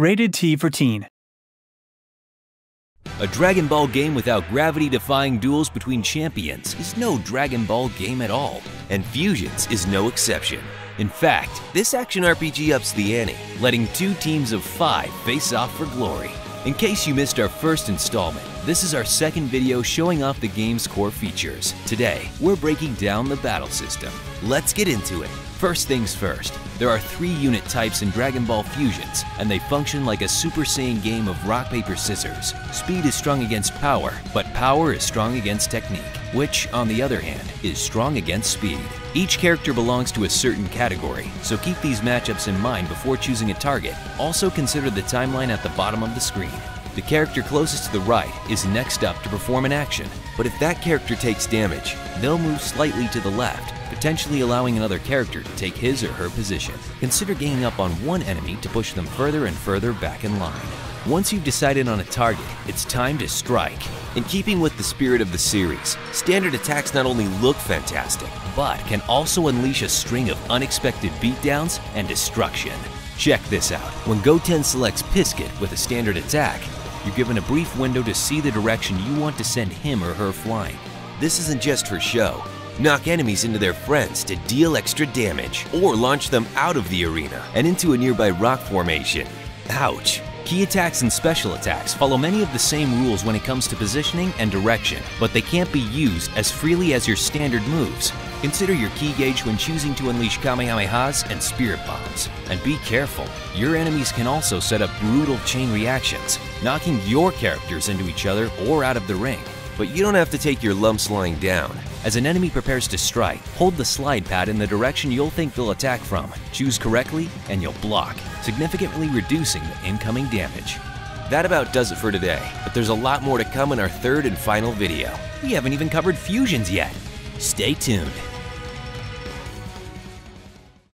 Rated T for Teen. A Dragon Ball game without gravity-defying duels between champions is no Dragon Ball game at all, and Fusions is no exception. In fact, this action RPG ups the ante, letting 2 teams of 5 face off for glory. In case you missed our first installment, this is our second video showing off the game's core features. Today, we're breaking down the battle system. Let's get into it. First things first, there are 3 unit types in Dragon Ball Fusions, and they function like a Super Saiyan game of rock, paper, scissors. Speed is strong against power, but power is strong against technique, which, on the other hand, is strong against speed. Each character belongs to a certain category, so keep these matchups in mind before choosing a target. Also consider the timeline at the bottom of the screen. The character closest to the right is next up to perform an action, but if that character takes damage, they'll move slightly to the left, potentially allowing another character to take his or her position. Consider ganging up on one enemy to push them further and further back in line. Once you've decided on a target, it's time to strike. In keeping with the spirit of the series, standard attacks not only look fantastic, but can also unleash a string of unexpected beatdowns and destruction. Check this out. When Goten selects Pisket with a standard attack, you're given a brief window to see the direction you want to send him or her flying. This isn't just for show. Knock enemies into their friends to deal extra damage, or launch them out of the arena and into a nearby rock formation. Ouch! Key attacks and special attacks follow many of the same rules when it comes to positioning and direction, but they can't be used as freely as your standard moves. Consider your key gauge when choosing to unleash Kamehamehas and Spirit Bombs. And be careful, your enemies can also set up brutal chain reactions, knocking your characters into each other or out of the ring. But you don't have to take your lumps lying down. As an enemy prepares to strike, hold the slide pad in the direction you'll think they'll attack from. Choose correctly and you'll block, significantly reducing the incoming damage. That about does it for today, but there's a lot more to come in our third and final video. We haven't even covered Fusions yet. Stay tuned.